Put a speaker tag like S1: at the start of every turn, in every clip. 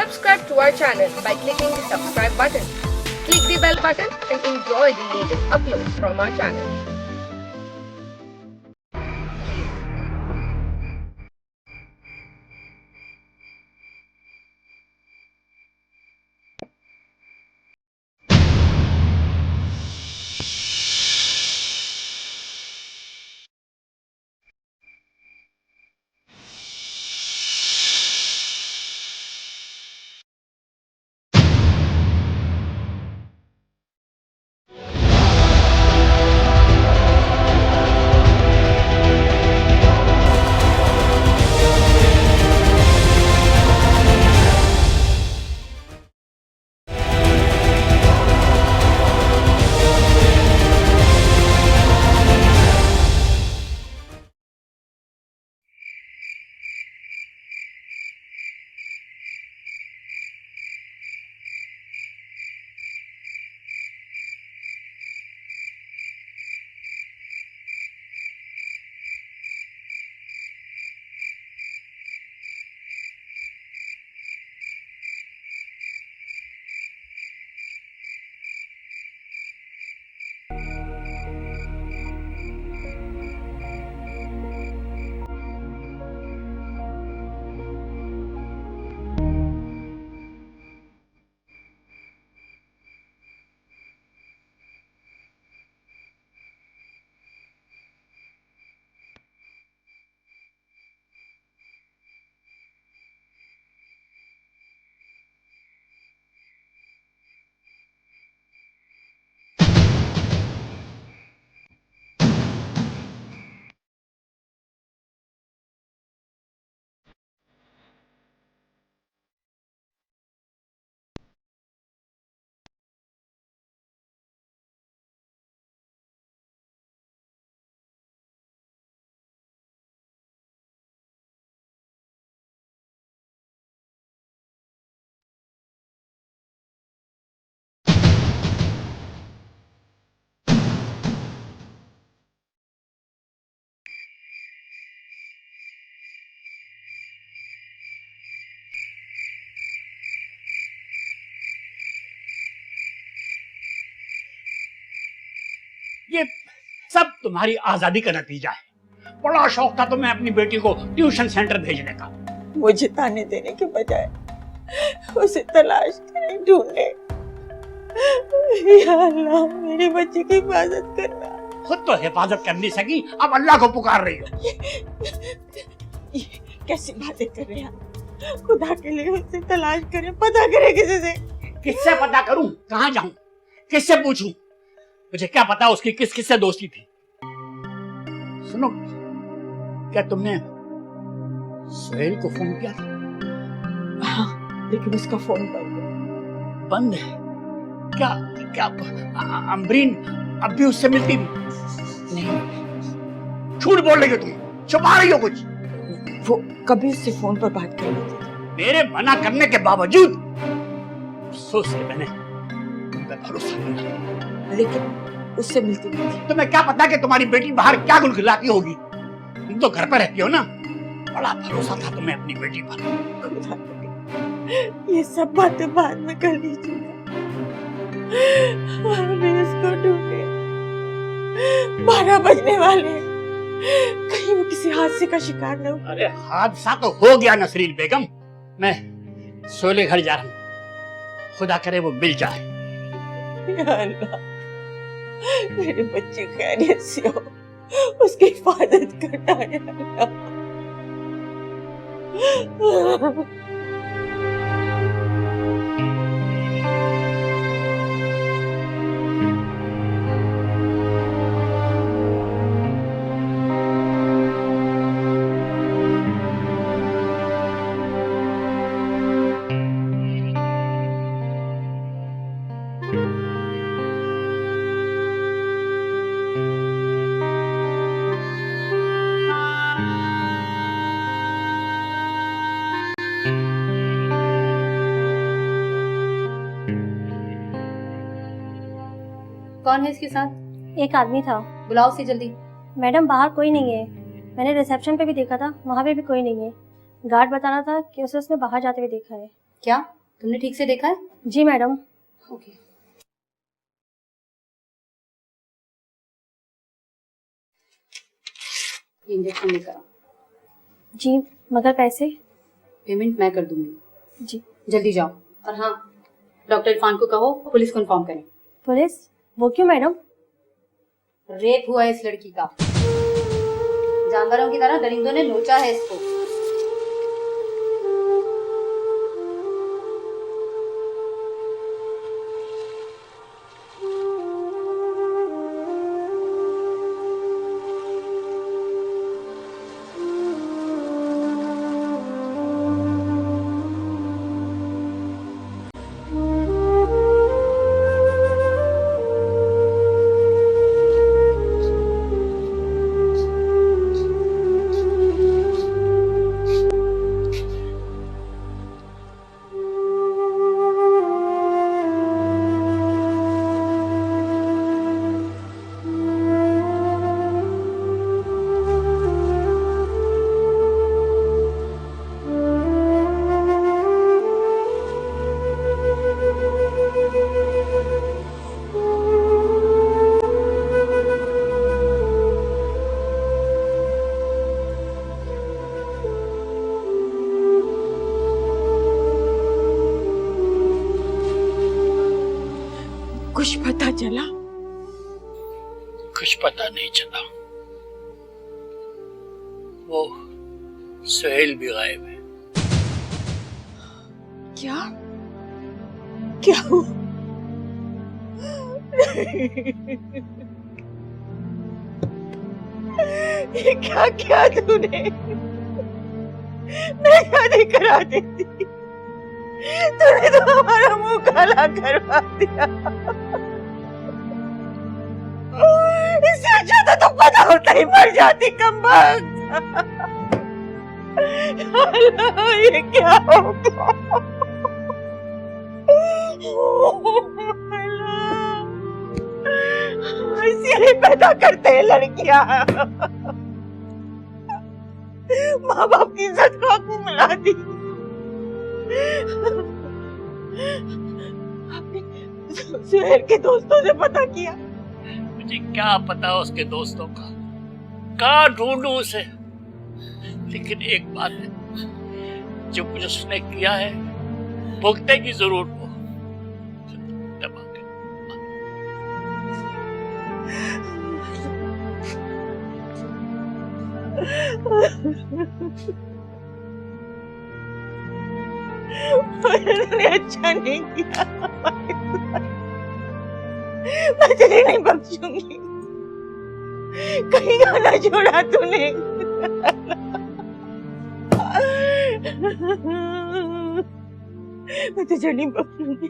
S1: Subscribe to our channel by clicking the subscribe button. Click the bell button and enjoy the latest uploads from our channel.
S2: ये सब तुम्हारी आजादी का नतीजा है। बड़ा शौक था तुम्हें अपनी बेटी को ट्यूशन सेंटर भेजने का।
S3: मुझे ताने देने के बजाय उसे तलाश करें, ढूंढे। या अल्लाह, मेरे बच्चे की हिफाजत करना।
S2: खुद तो हिफाजत कर नहीं सकी, अब अल्लाह को पुकार रही हो।
S3: ये कैसी बातें कर रहे हैं आप? खुदा के लिए उसे तलाश करें, पता करें किसी से।
S2: किससे पता करूं? कहां जाऊं? किससे पूछूं? मुझे क्या पता उसकी किस किससे दोस्ती थी। सुनो, क्या तुमने सुहेल को फोन किया था?
S3: हाँ, लेकिन उसका फोन
S2: बंद है। क्या क्या अम्बरीन अब भी उससे मिलती थी?
S3: नहीं।
S2: झूठ बोल रही हो तुम, छुपा रही हो कुछ।
S3: वो कभी उससे फोन पर बात कर लेती थी।
S2: मेरे मना करने के बावजूद अफसोस है, मैंने तुम पे भरोसा किया,
S3: लेकिन उससे मिलती नहीं थी।
S2: तुम्हें क्या पता कि तुम्हारी बेटी बाहर क्या गुलगुलाती होगी? तुम तो घर पर रहती हो ना। बड़ा भरोसा था तुम्हें अपनी बेटी पर।
S3: खुदा करे, ये सब बातें बाद में कर लीजिएगा। हमें इसको ढूंढे। 12 बजने वाले हैं। कहीं वो किसी हादसे का शिकार न हो।
S2: अरे हादसा तो हो गया नसरीन बेगम। मैं सोले घर जा रहा हूँ, खुदा करे वो मिल जाए।
S3: या अल्लाह, मेरे बच्चे खैरियत से हो, उसकी हिफाजत करना है अल्लाह।
S4: कौन है इसके साथ?
S5: एक आदमी था।
S4: बुलाओ उसे जल्दी।
S5: मैडम बाहर कोई नहीं है। मैंने रिसेप्शन पे भी देखा था, वहाँ पे भी कोई नहीं है। गार्ड बता रहा था कि उसे उसने बाहर जाते हुए देखा है।
S4: क्या तुमने ठीक से देखा है?
S5: जी मैडम।
S4: ओके। ये इंजेक्शन लेकर आओ।
S5: जी मगर पैसे?
S4: पेमेंट मैं कर दूंगी।
S5: जी।
S4: जल्दी जाओ। और हाँ, डॉक्टर इरफान को कहो पुलिस को इन्फॉर्म करें।
S5: पुलिस? वो क्यों मैडम?
S4: रेप हुआ है इस लड़की का। जानवरों की तरह दरिंदों ने नोचा है इसको।
S3: कुछ पता चला?
S2: कुछ पता नहीं चला। वो सुहेल भी गायब है।
S3: क्या? क्या हुआ? ये क्या क्या तूने? मैं शादी करा देती। तूने तो हमारा मुंह काला करवा दिया। इससे अच्छा तो तुम पता होता ही मर जाती कमबख्त। अल्लाह ये क्या हो गया? इसीलिए पैदा करते हैं लड़कियां। माँ बाप की इज्जत को आंखों में मिला दी। आपने सुहेल के दोस्तों से पता किया?
S2: मुझे क्या पता उसके दोस्तों का, कहाँ ढूंढूं उसे। लेकिन एक बात है, जो कुछ उसने किया है भुगतेगी जरूर वो।
S3: मैंने अच्छा नहीं किया। मैं तुझे नहीं बख्शूंगी। कहीं गाना छोड़ा तूने। मैं तुझे नहीं बख्शूंगी।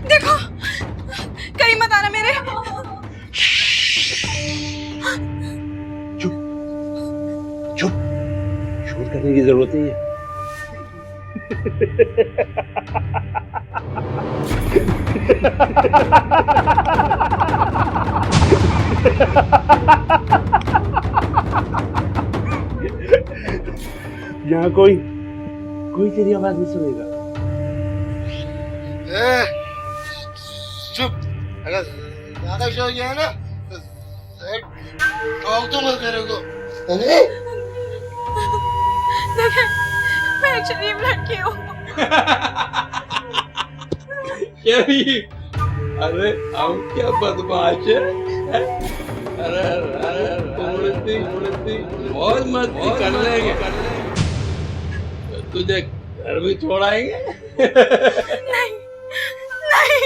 S6: देखो कहीं मत आना मेरे।
S7: चुप चुप, शोर करने की जरूरत नहीं है। यहाँ कोई तेरी आवाज नहीं सुनेगा।
S8: चुप, अगर ज्यादा शोर किया है ना तो ठोक दूंगा तेरे को।
S6: देखे मैं एक शरीफ लड़की हूँ।
S9: अरे हम क्या बदमाश है? अरे अरे बहुत मस्ती कर लेंगे, तुझे घर भी छोड़ाएंगे।
S6: नहीं नहीं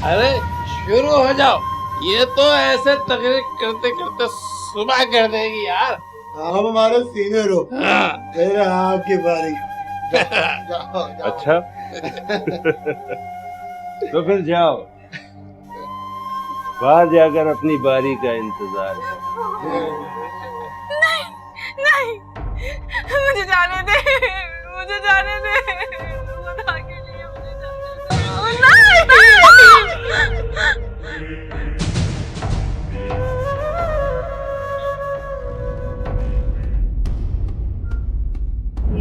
S9: अरे शुरू हो जाओ, ये तो ऐसे तकरीर करते करते सुबह कर देगी यार।
S8: आप हमारे सीनियर हो,
S9: हाँ।
S8: फिर आपकी बारी। जाओ, जाओ।
S7: अच्छा तो फिर जाओ, बाहर जाकर अपनी बारी का इंतजार करो।
S6: नहीं, मुझे जाने दे, मुझे जाने दे, खुदा के लिए मुझे जाने दे।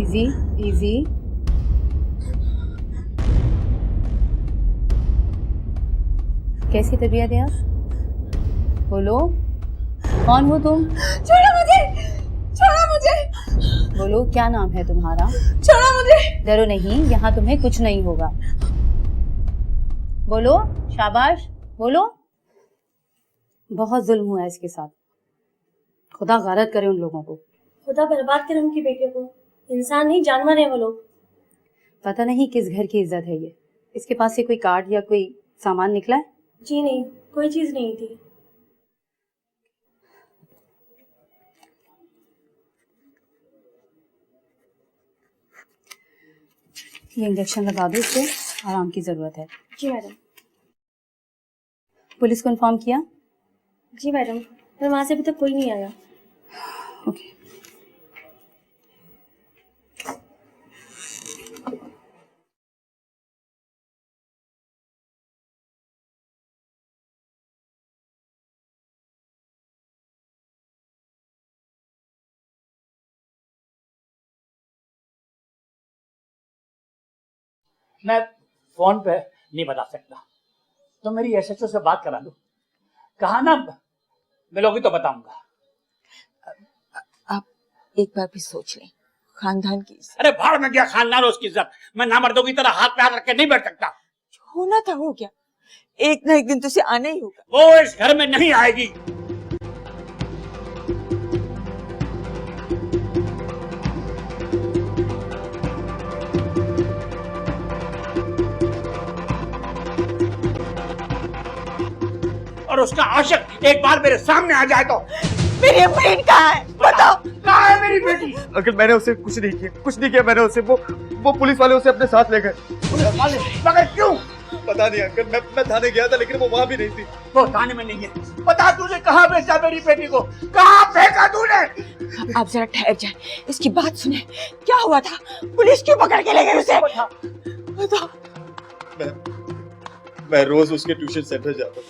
S4: Easy easy. कैसी तबीयत है आप? बोलो, कौन हो तुम?
S6: छोड़ो मुझे, छोड़ो मुझे,
S4: बोलो, क्या नाम है तुम्हारा?
S6: छोड़ो मुझे।
S4: डरो नहीं, यहाँ तुम्हें कुछ नहीं होगा। बोलो, शाबाश, बोलो। बहुत जुल्म हुआ है इसके साथ, खुदा गारत करे उन लोगों को।
S5: खुदा बर्बाद करे उनकी बेटियों को। इंसान नहीं, जानवर है वो लोग।
S4: पता नहीं किस घर की इज्जत है ये। इसके पास से कोई कार्ड या कोई सामान निकला है?
S5: जी नहीं, कोई चीज नहीं थी।
S4: ये इंजेक्शन लगा दो, इससे आराम की जरूरत है।
S5: जी मैडम।
S4: पुलिस को इन्फॉर्म किया?
S5: जी मैडम, पर वहां से अभी तक कोई नहीं आया।
S4: ओके।
S2: मैं फोन पे नहीं बता सकता, तो मेरी एसएचओ से बात करा दो। कहा ना मिलोगी तो बताऊंगा।
S3: आप एक बार भी सोच लें, खानदान की इज्जत।
S2: अरे भाड़ में गया खानदान, उसकी इज्जत। मैं नामर्दों की तरह हाथ पे हाथ रख के नहीं बैठ सकता।
S3: होना था हो गया, एक ना एक दिन तो उसे आना ही होगा।
S2: वो इस घर में नहीं आएगी। और उसका आशिक एक बार मेरे सामने आ जाए तो।
S3: मेरी अम्मीन कहाँ है बताओ?
S2: कहाँ है मेरी बेटी?
S10: अंकल मैंने उसे कुछ नहीं किया मैंने उसे। वो पुलिस वाले उसे अपने साथ ले गए।
S2: मगर क्यों?
S10: पता नहीं अंकल, मैं थाने गया था लेकिन वो वहाँ भी नहीं थी।
S2: वो थाने में नहीं है। बता, तुझे कहाँ भेजा मेरी बेटी को? कहाँ फेंका तूने?
S3: आप जरा ठहर जाए, इसकी बात सुने। क्या हुआ था? पुलिस क्यों पकड़ के ले गई उसे? बताओ।
S10: मैं रोज उसके ट्यूशन सेंटर जाता हूँ।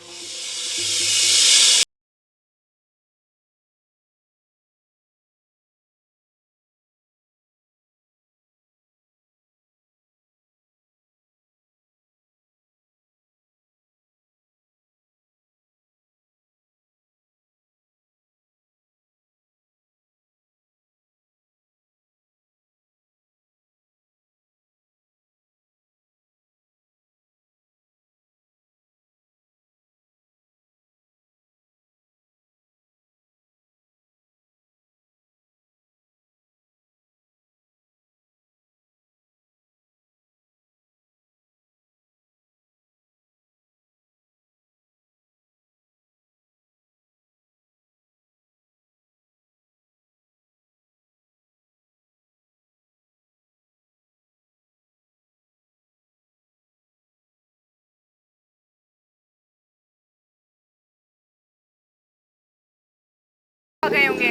S6: आ गए होंगे।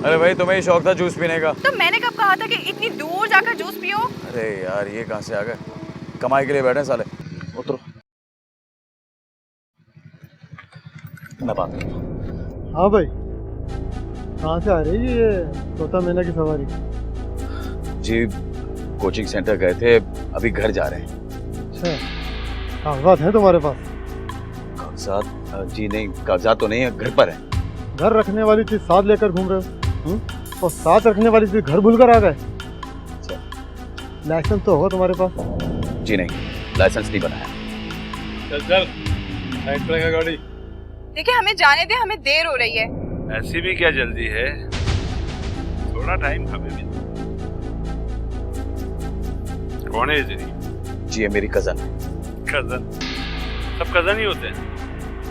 S10: अरे भाई तुम्हें ही शौक था जूस पीने का।
S6: तो मैंने कब कहा था कि इतनी दूर जाकर जूस पियो?
S10: अरे यार ये कहाँ से आ गए, कमाई के लिए बैठे साले। उतरो। मैं बात करता हूँ।
S11: हाँ भाई, कहाँ से आ रही है ये तोता मैना की सवारी?
S10: जी कोचिंग सेंटर गए थे, अभी घर जा रहे हैं।
S11: अच्छा, कागजात हैं तुम्हारे पास?
S10: कागजात? जी नहीं, कागजात तो नहीं है, घर पर है।
S11: घर रखने वाली चीज साथ लेकर घूम रहे हो, और साथ रखने वाली चीज घर भूल कर आ गए। लाइसेंस तो होगा तुम्हारे पास?
S10: जी नहीं, लाइसेंस नहीं बनाया।
S7: चल चल, साइड पर लगा गाड़ी।
S6: देखिए हमें जाने दे, हमें देर हो रही है।
S7: ऐसी भी क्या जल्दी है, थोड़ा टाइम हमें भी। कौन है ये?
S10: जी ये मेरी कजन है।
S7: कजन? सब कजन ही होते हैं।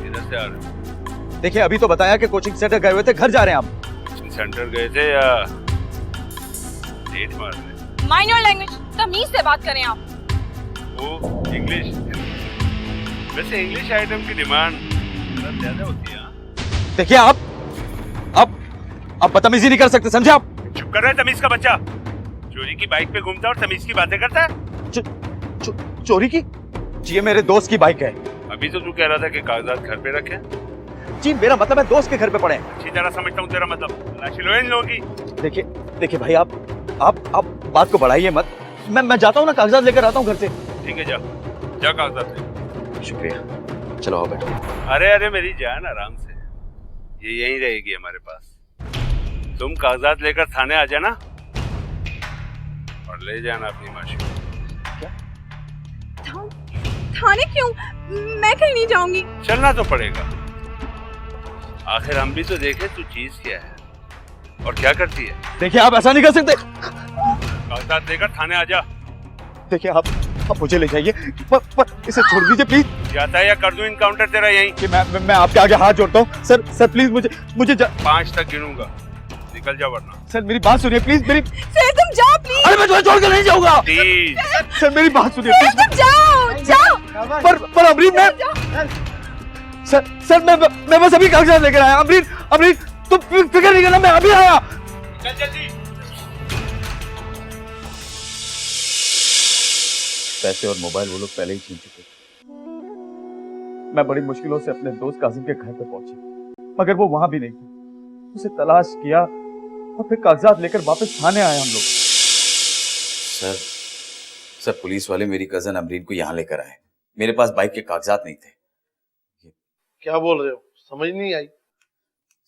S7: इधर से आ रहे हैं।
S10: देखिए अभी तो बताया कि कोचिंग सेंटर गए हुए थे, घर जा रहे हैं आप।
S7: कोचिंग सेंटर गए थे या डेट मारने?
S6: माइंड योर लैंग्वेज, तमीज से बात करें आप।
S7: वो इंग्लिश? वैसे इंग्लिश आइटम की डिमांड ज्यादा होती है।
S10: देखिए आप बदतमीजी नहीं कर सकते, समझे आप?
S7: चुप कर रहा है तमीज का बच्चा। चोरी की बाइक पे घूमता है और तमीज की बातें करता है।
S10: चोरी की? जी ये मेरे दोस्त की बाइक है।
S7: अभी तो तू कह रहा था कि कागजात घर पे रखे।
S10: जी मेरा मतलब है दोस्त के घर पे पड़े हैं।
S7: अच्छी तरह समझता हूँ तेरा मतलब। तलाशी लो इन लोगों की।
S10: देखिए भाई आप बात को बढ़ाइए मत। मैं जाता हूँ ना, कागजात लेकर आता हूँ घर से।
S7: ठीक है जा कागजात ले।
S10: शुक्रिया, चलो आओ बैठो।
S7: अरे मेरी जान आराम से, ये यहीं रहेगी हमारे पास। तुम कागजात लेकर थाने आ जाना और ले जाना अपनी माशी।
S6: थाने क्यों? मैं कहीं नहीं जाऊंगी।
S7: चलना तो पड़ेगा, आखिर हम भी तो देखें तू चीज क्या है और क्या करती है।
S10: देखिए आप ऐसा नहीं कर सकते।
S7: कागजात लेकर थाने आ जा।
S10: देखिए आप मुझे ले जाइए, पर इसे छोड़ दीजिए प्लीज।
S7: जाता है या कर दूं इनकाउंटर तेरा यहीं?
S10: कि मैं आपके आगे हाथ जोड़ता हूँ सर प्लीज मुझे
S7: 5 तक गिनूंगा, निकल जा वरना।
S10: सर मेरी बात सुनिए प्लीज। मेरी
S6: सर तुम जाओ प्लीज।
S10: अरे मैं तुम्हें छोड़ कर नहीं जाऊंगा।
S7: प्लीज
S10: सर मेरी बात सुनिए प्लीज।
S6: तुम जाओ।
S10: पर अमरीन मैं सर मैं बस अभी कागजात लेकर आया। अमरीन तुम फिक्र नहीं करना, मैं अभी आया।
S7: चल जल्दी।
S10: पैसे और मोबाइल वो लोग पहले ही छीन चुके थे। मैं बड़ी मुश्किलों से अपने दोस्त काजिम के घर पे पहुंची, मगर वो वहां भी नहीं था। उसे तलाश किया और फिर कागजात लेकर वापस थाने आए हम लोग। सर पुलिस वाले मेरी कजन अमरीन को यहाँ लेकर आए। मेरे पास बाइक के कागजात नहीं थे।
S8: क्या बोल रहे हो? समझ नहीं आई।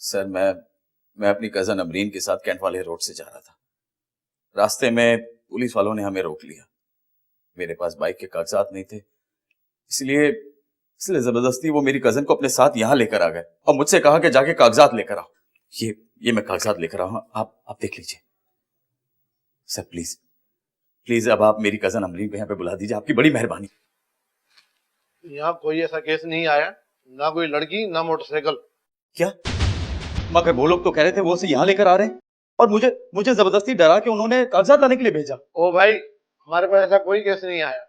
S10: सर मैं अपनी कजन अमरीन के साथ कैंट वाले रोड से जा रहा था। रास्ते में पुलिस वालों ने हमें रोक लिया। मेरे पास बाइक के कागजात नहीं थे, इसलिए जबरदस्ती वो मेरी कजन को अपने साथ यहाँ लेकर आ गए और मुझसे कहा कि जाके कागजात लेकर आओ। ये मैं कागजात लेकर आऊँ, आप देख लीजिए। सर प्लीज अब आप मेरी कजन अमरीन को यहाँ पे बुला दीजिए, आपकी बड़ी मेहरबानी।
S8: यहाँ कोई ऐसा केस नहीं आया, ना कोई लड़की ना मोटरसाइकिल।
S10: क्या? मगर वो लोग तो कह रहे थे वो उसे यहाँ लेकर आ रहे हैं और मुझे जबरदस्ती डरा के उन्होंने कागजात लाने के लिए भेजा।
S8: ओ भाई, हमारे पास ऐसा कोई केस नहीं आया।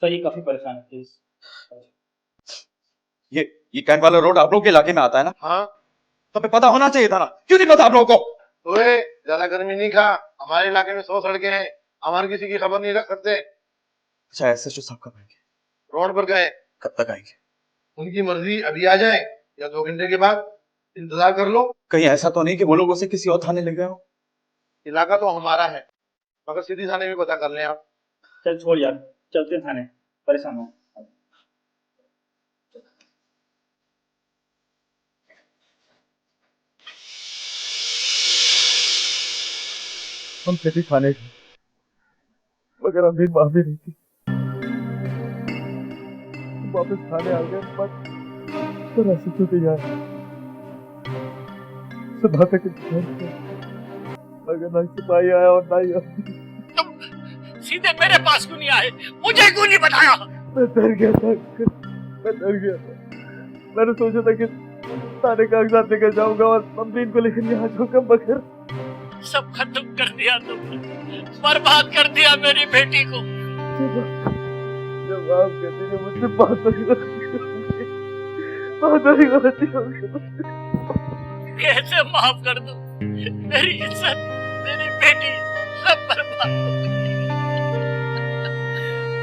S2: सर ये काफी परेशान है प्लीज।
S10: ये कैंट वाला रोड आप लोग के इलाके में आता है ना?
S8: हाँ।
S10: तो हमें पता होना चाहिए था ना, क्यों नहीं पता आप लोगों को?
S8: ओए ज्यादा गर्मी नहीं खा, हमारे इलाके में 100 सड़कें हैं, हमारे किसी की खबर नहीं रख सकते।
S10: अच्छा SHO साहब कब आएंगे?
S8: रोड पर गए।
S10: कब तक आएंगे?
S8: उनकी मर्जी, अभी आ जाए या 2 घंटे के बाद, इंतजार कर लो।
S10: कहीं ऐसा तो नहीं कि वो लोग उसे किसी और थाने ले गए हो?
S8: इलाका तो हमारा है, मगर सीधी थाने में पता कर लें आप।
S2: चल छोड़ यार, चलते थाने, परेशान हो।
S11: हम सीधी थाने गए, मगर अमरीन वहां भी नहीं थी। वापस थाने आ गए, पर ऐसे तो तैयार सुबह तक मगर ना सिपाही आया और ना ही
S2: तुम सीधे मेरे पास क्यों नहीं आए? मुझे क्यों नहीं बताया?
S11: मैं डर गया था। मैंने सोचा था कि सारे कागजात लेकर जाऊंगा और अमरीन को लेकर यहाँ जाऊंगा, मगर
S2: सब खत्म कर दिया तुमने, बर्बाद कर दिया मेरी बेटी को।
S11: जब आप कहते हैं मुझसे बहुत बड़ी गलती हो गई।
S2: कैसे माफ कर दूं? मेरी इज्जत, मेरी बेटी सब बर्बाद हो गई।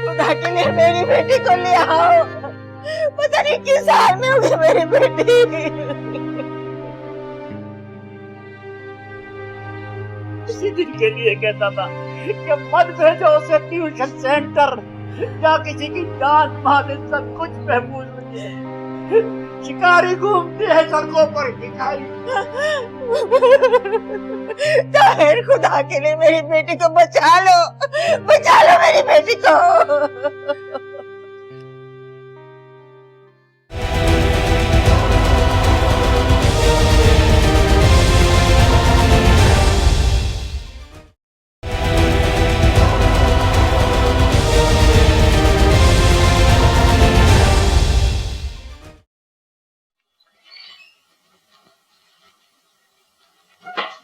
S3: खुदा के लिए मेरी बेटी को ले आओ। पता नहीं किस हाल में होगी मेरी बेटी।
S2: इसी दिन के लिए कहता था कि मत भेजो उसे ट्यूशन सेंटर, या किसी की जान माल सब कुछ महफूज नहीं। शिकारी घूमते हैं सड़कों पर भिखारी।
S3: ताहिर, खुदा के लिए मेरी बेटी को बचा लो मेरी बेटी को।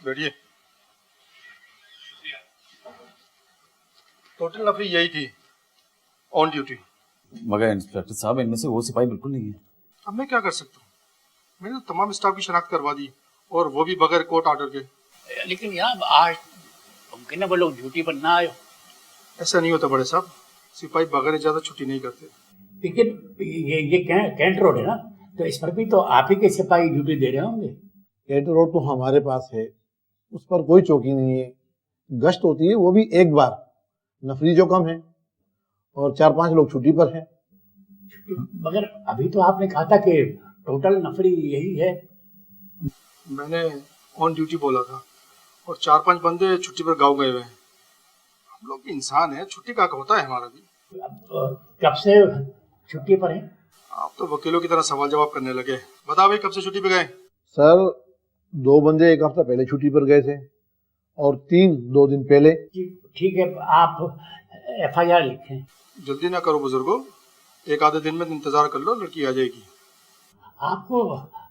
S8: बैठिए। टोटल नफरी यही थी ऑन ड्यूटी।
S10: मगर इंस्पेक्टर साहब, इनमें से वो सिपाही बिल्कुल नहीं है।
S8: अब मैं क्या कर सकता हूँ? मैंने तो तमाम स्टाफ की शनाख्त करवा दी, और वो भी बगैर कोर्ट ऑर्डर के।
S2: लेकिन यार आज मुमकिन है वो लोग ड्यूटी पर ना आए।
S8: ऐसा नहीं होता बड़े साहब, सिपाही बगैर इजाजत छुट्टी नहीं करते।
S2: लेकिन ये कैंट रोड है ना, तो इस पर भी तो आप ही के सिपाही ड्यूटी दे रहे होंगे।
S11: कैंट रोड तो हमारे पास है, उस पर कोई चौकी नहीं है। गश्त होती है वो भी एक बार। नफरी जो कम है और 4-5 लोग छुट्टी पर हैं।
S2: मगर अभी तो आपने कहा था कि टोटल नफरी यही है।
S8: मैंने ऑन ड्यूटी बोला था, और 4-5 बंदे छुट्टी पर गाँव गए हुए हैं। हम लोग इंसान हैं, छुट्टी का होता है हमारा भी।
S2: कब से छुट्टी पर हैं?
S8: आप तो वकीलों की तरह सवाल जवाब करने लगे। बता भाई, कब से छुट्टी पे गए?
S11: सर 2 बंदे 1 हफ्ता पहले छुट्टी पर गए थे और 3 2 दिन पहले।
S2: ठीक है, आप FIR लिखें।
S8: जल्दी ना करो बुजुर्गो, 1 आधे दिन में इंतजार कर लो, लड़की आ जाएगी।
S2: आपको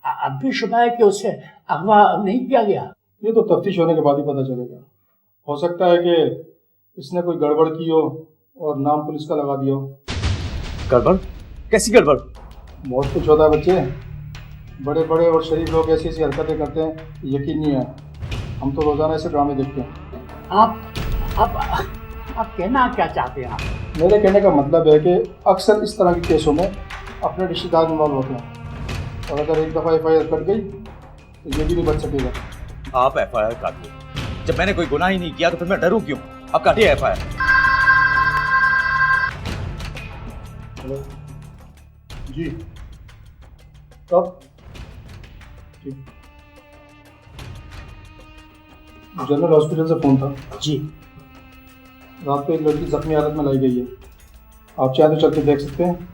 S2: अब भी शुबा है कि उसे अगवा नहीं किया गया?
S8: ये तो तफ्तीश होने के बाद ही पता चलेगा। हो सकता है कि इसने कोई गड़बड़ की हो और नाम पुलिस का लगा दिया हो।
S10: गड़बड़? कैसी गड़बड़?
S8: मौत कुछ होता है बच्चे, बड़े बड़े और शरीफ लोग ऐसी ऐसी हरकतें करते हैं, यकीन नहीं है। हम तो रोजाना ऐसे ड्रामे देखते हैं।
S2: आप कहना क्या चाहते हैं? आप
S8: मेरे कहने का मतलब है कि अक्सर इस तरह के केसों में अपने रिश्तेदार इन्वॉल्व होते हैं, और अगर एक दफ़ा FIR कट गई तो ये भी नहीं बच सकेगा।
S10: आप FIR काटिए। जब मैंने कोई गुनाह ही नहीं किया तो फिर मैं डरूं क्यों? अब काटिए FIR।
S8: हेलो जी, कब? ठीक। जनरल हॉस्पिटल से फोन था
S2: जी।
S8: रात को एक लड़की जख्मी हालत में लाई गई है। आप चाहे तो चल के देख सकते हैं।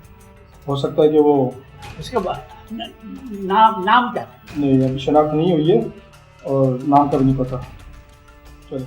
S8: हो सकता है कि वो
S2: उसके बाद नाम क्या?
S8: नहीं, अभी शनाख्त नहीं हुई है और नाम का भी नहीं पता। चलो।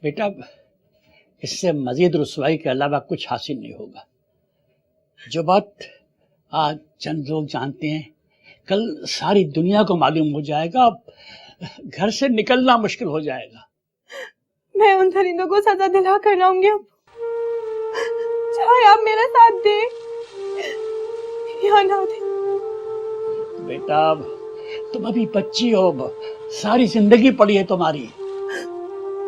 S2: बेटा, इससे मजीद रुसवाई के अलावा कुछ हासिल नहीं होगा। जो बात आज चंद लोग जानते हैं, कल सारी दुनिया को मालूम हो जाएगा। घर से निकलना मुश्किल हो जाएगा।
S6: मैं उन दरिंदों को सजा दिला कर लाऊंगी। अब चाहे आप मेरा साथ दे या ना दे।
S2: बेटा, तुम अभी बच्ची हो, सारी जिंदगी पड़ी है तुम्हारी।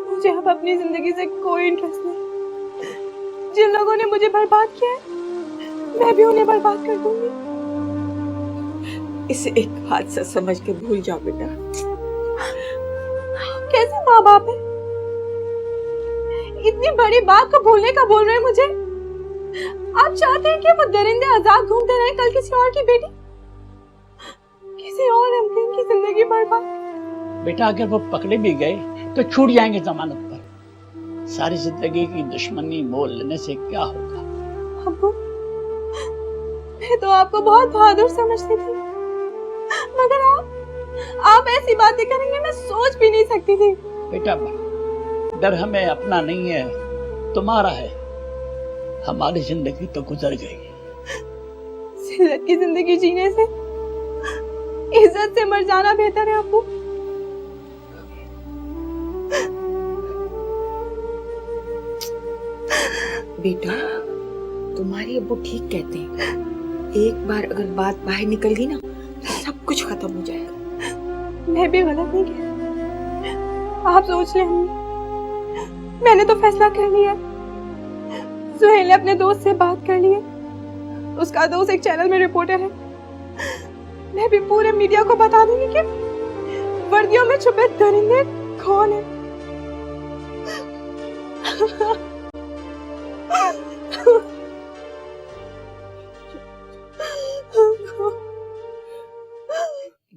S6: मुझे अब अपनी जिंदगी से कोई इंटरेस्ट नहीं। जिन लोगों ने मुझे बर्बाद किया है, मैं भी उन्हें बर्बाद कर दूंगी।
S3: इसे एक हादसा समझ के भूल जाओ बेटा।
S6: कैसे माँ बाप है, इतनी बड़ी बात को भूलने का बोल रहे हैं मुझे। आप चाहते हैं कि वो दरिंदे आजाद घूमते रहे, कल किसी और की बेटी, किसी और अम्बरीन की जिंदगी बर्बाद।
S2: बेटा अगर वो पकड़े भी गए तो छूट जाएंगे जमानत पर। सारी जिंदगी की दुश्मनी मोल लेने से क्या होगा?
S6: अब्बू, मैं तो आपको बहुत बहादुर समझती थी, मगर आप ऐसी बातें करेंगे मैं सोच भी नहीं सकती थी।
S2: बेटा डर हमें अपना नहीं है, तुम्हारा है। हमारी जिंदगी तो गुजर गई।
S6: जिल्लत की जिंदगी जीने से इज्जत से मर जाना बेहतर है अब्बू।
S3: बेटा, तुम्हारे अब्बू ठीक कहते हैं, एक बार अगर बात बाहर निकल गई ना तो सब कुछ खत्म हो जाएगा।
S6: मैं भी गलत नहीं कह, आप सोच लें अम्मी, मैंने तो फैसला कर लिया। सुहेल ने अपने दोस्त से बात कर ली है, उसका दोस्त एक चैनल में रिपोर्टर है। मैं भी पूरे मीडिया को बता दूंगी कि वर्दियों में छुपे दरिंदे कौन है।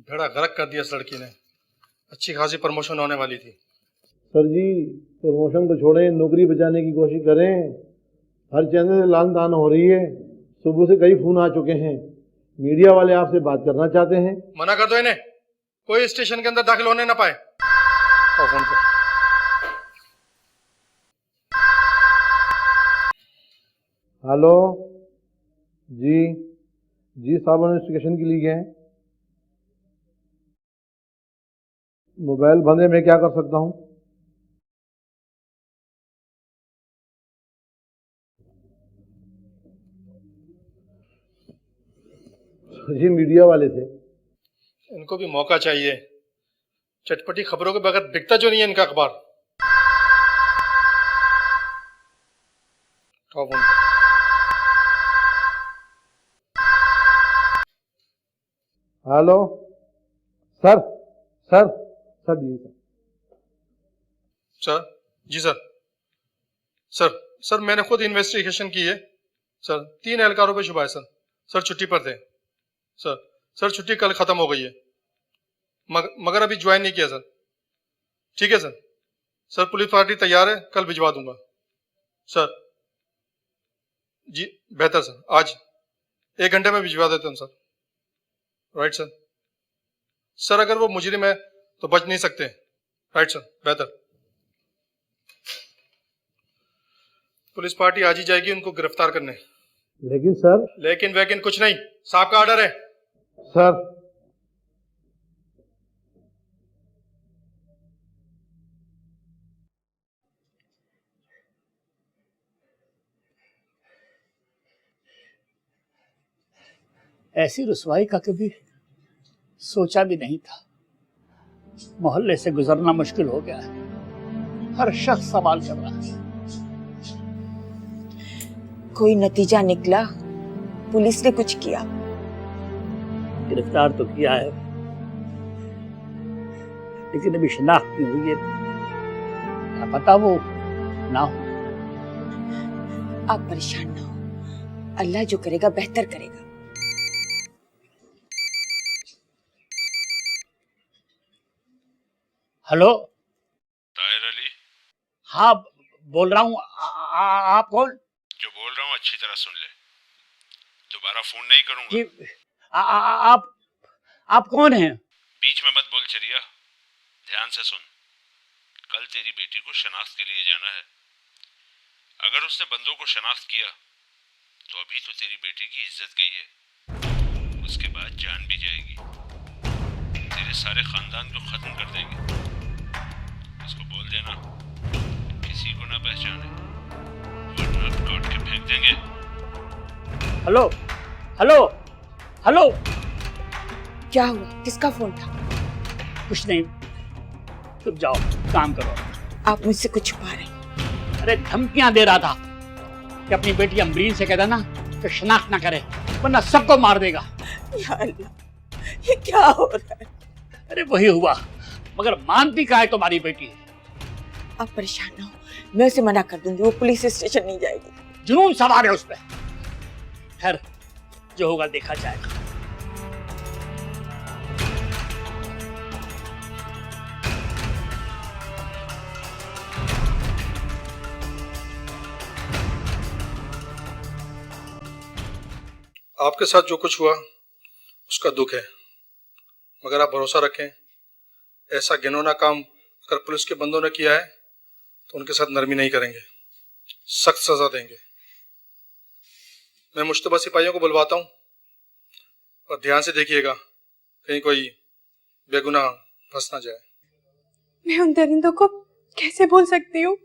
S8: बेड़ा गर्क कर दिया इस लड़की ने। अच्छी खासी प्रमोशन होने वाली थी।
S11: सर जी, प्रमोशन को छोड़ें, नौकरी बचाने की कोशिश करें। हर चैनल से लान तान हो रही है। सुबह से कई फोन आ चुके हैं, मीडिया वाले आपसे बात करना चाहते हैं।
S8: मना कर दो इन्हें, कोई स्टेशन के अंदर दाखिल होने ना पाए। और फोन पे
S11: हेलो जी, जी साहब इन्वेस्टिगेशन के लिए गए हैं। मोबाइल बंद है, मैं क्या कर सकता हूँ? जी मीडिया वाले थे।
S8: इनको भी मौका चाहिए। चटपटी खबरों के बगैर बिकता जो नहीं है इनका अखबार।
S11: हेलो सर, सर सर जी
S8: सर, जी सर। सर मैंने खुद इन्वेस्टिगेशन की है सर। 3 एहलकारों पे शुबा है सर। सर छुट्टी पर थे सर छुट्टी कल खत्म हो गई है, मगर अभी ज्वाइन नहीं किया सर। ठीक है सर पुलिस पार्टी तैयार है, कल भिजवा दूंगा सर। जी बेहतर सर, आज 1 घंटे में भिजवा देता हूँ सर। राइट सर अगर वो मुजरिम है तो बच नहीं सकते। राइट सर, बेहतर। पुलिस पार्टी आज ही जाएगी उनको गिरफ्तार करने।
S11: लेकिन सर,
S8: लेकिन कुछ नहीं, साहब का ऑर्डर है
S11: सर।
S2: ऐसी रुसवाई का कभी सोचा भी नहीं था। मोहल्ले से गुजरना मुश्किल हो गया है। हर शख्स सवाल कर रहा है।
S3: कोई नतीजा निकला? पुलिस ने कुछ किया?
S2: गिरफ्तार तो किया है, लेकिन अभी शिनाख्त नहीं हुई है। क्या पता वो ना हो।
S3: आप परेशान ना हो, अल्लाह जो करेगा बेहतर करेगा।
S2: हेलो
S7: ताहिर अली?
S2: हाँ बोल रहा हूँ। आप कौन?
S7: जो बोल रहा हूँ अच्छी तरह सुन ले, दोबारा फोन नहीं करूंगा।
S2: जी आप कौन हैं?
S7: बीच में मत बोल चरिया, ध्यान से सुन। कल तेरी बेटी को शनाख्त के लिए जाना है। अगर उसने बंदों को शनाख्त किया तो अभी तो तेरी बेटी की इज्जत गई है, उसके बाद जान भी जाएगी। तेरे सारे खानदान को खत्म कर देंगे। उसको बोल देना किसी को ना पहचाने, वरना काट के फेंक देंगे।
S2: Hello hello hello.
S3: क्या हुआ? किसका फोन था?
S2: कुछ नहीं, तुम जाओ काम करो।
S3: आप मुझसे कुछ छुपा रहे हैं?
S2: अरे धमकियां दे रहा था कि अपनी बेटी अमरीन से कहता ना कि शनाख्त ना करे, वरना सबको मार देगा।
S3: या अल्लाह, ये क्या हो रहा है?
S2: अरे वही हुआ, मगर मानती का है तुम्हारी बेटी।
S3: आप परेशान ना हो, मैं उसे मना कर दूंगी, वो पुलिस स्टेशन नहीं जाएगी।
S2: जुनून सवार है उस पर। खैर जो होगा देखा जाएगा।
S8: आपके साथ जो कुछ हुआ उसका दुख है, मगर आप भरोसा रखें, ऐसा घिनौना काम अगर पुलिस के बंदों ने किया है तो उनके साथ नरमी नहीं करेंगे, सख्त सजा देंगे। मैं मुश्तबा सिपाहियों को बुलवाता हूँ और ध्यान से देखिएगा, कहीं कोई बेगुनाह फंस ना जाए।
S6: मैं उन दरिंदों को कैसे भूल सकती हूँ?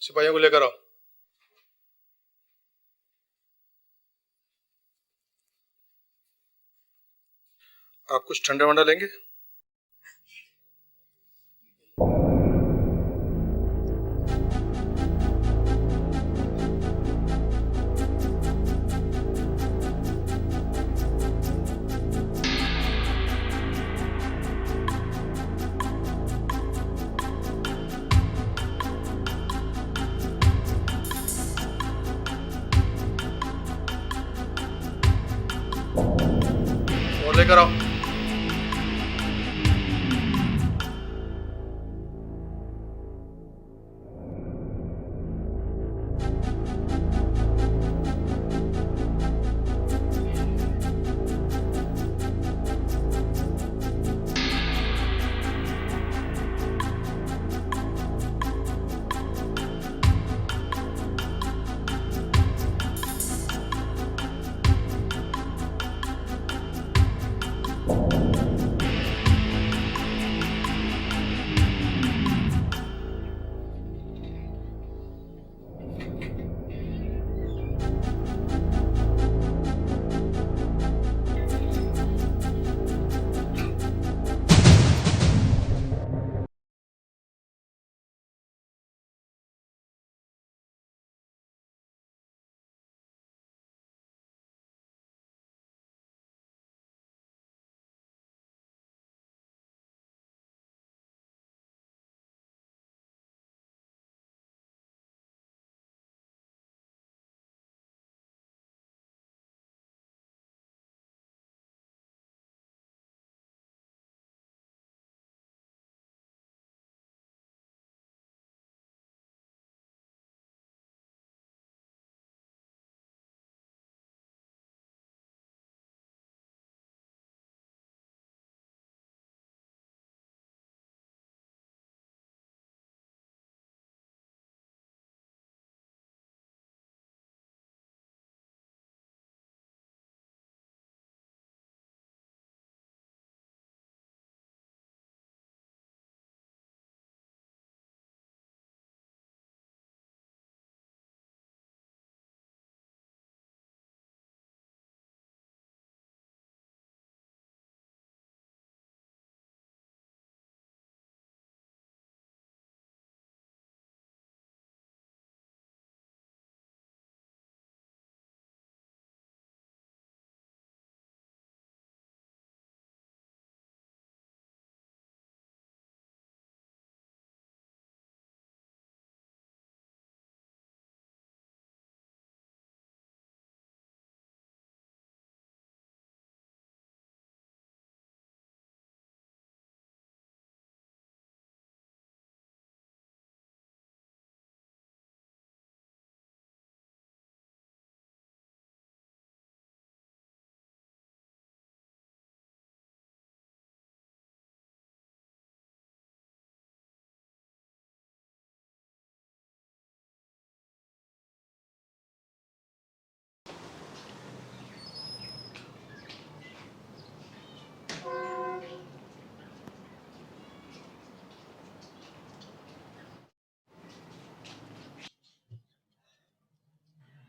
S8: सिपाहियों को लेकर आओ। आप कुछ ठंडा वंडा लेंगे? और लेकर आओ।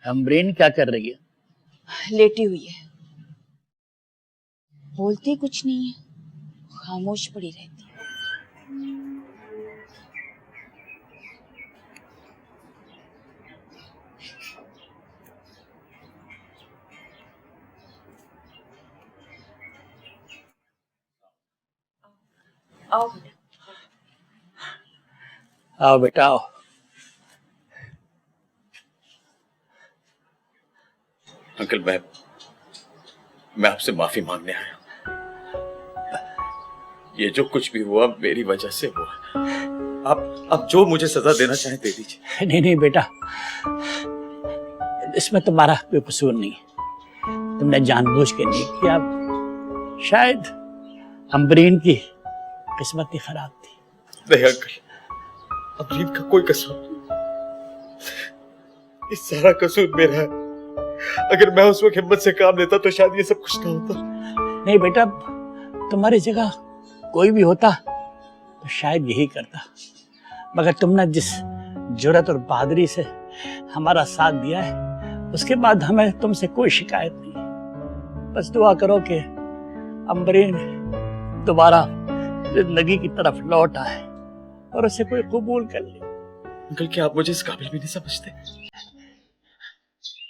S2: अमरीन क्या कर रही है?
S3: लेटी हुई है, बोलती कुछ नहीं है, खामोश पड़ी रहती है। आओ बेटा।
S2: आओ बेटा आओ।
S10: अंकल मैं आपसे माफी मांगने आया। ये जो कुछ भी हुआ मेरी वजह से हुआ। आप जो मुझे सजा देना चाहें दे दीजिए।
S2: नहीं नहीं बेटा, इसमें तुम्हारा कोई कसूर नहीं। तुमने जानबूझ के नहीं किया। शायद अम्बरीन की किस्मत ही खराब थी।
S12: नहीं अंकल, अम्बरीन का कोई कसूर नहीं, इस सारा कसूर मेरा है। अगर मैं उस वक्त हिम्मत से काम लेता तो शायद ये सब कुछ ना होता।
S2: नहीं बेटा, तुम्हारी जगह कोई भी होता तो शायद यही करता, मगर तुमने जिस जुर्रत और बहादुरी से हमारा साथ दिया है, उसके बाद हमें तुमसे कोई शिकायत नहीं। बस दुआ करो कि अम्बरीन दोबारा जिंदगी की तरफ लौट आए और उसे कोई कबूल कर ले।
S12: अंकल, क्या आप मुझे इस काबिल भी नहीं समझते?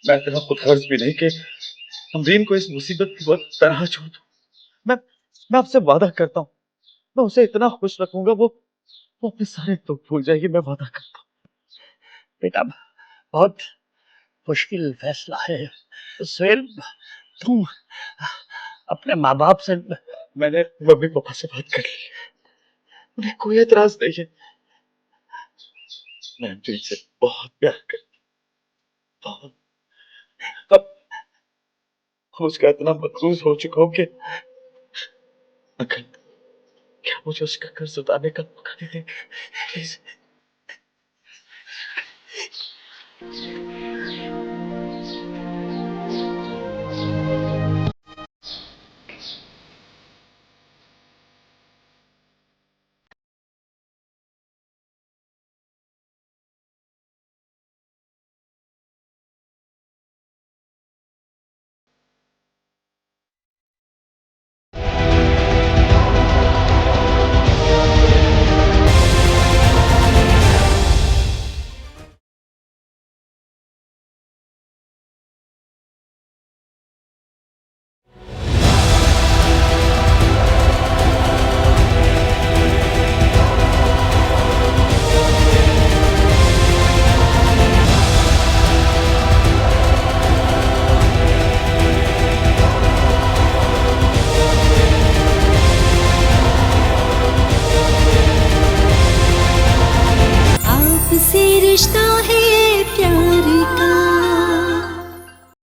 S12: मैं इतना खुदगर्ज भी नहीं कि अम्बरीन को इस मुसीबत की वक्त तरह छोड़ दूं। मैं आपसे वादा करता हूँ, मैं उसे इतना खुश रखूंगा, वो अपने सारे दुख भूल जाएगी। मैं वादा करता हूँ।
S2: बेटा, बहुत मुश्किल फैसला है। सुहेल, तुम अपने माँ बाप से।
S12: मैंने मम्मी पापा से बात कर ली, उन्हें कोई एतराज नहीं है। मैं अम्बरीन से बहुत प्यार करता हूँ। अब उसका इतना मकरूज हो चुका हूँ कि अंकल, क्या मुझे उसका कर्ज उतारने का मौका दे देंगे प्लीज?
S13: आपसे रिश्ता है प्यार।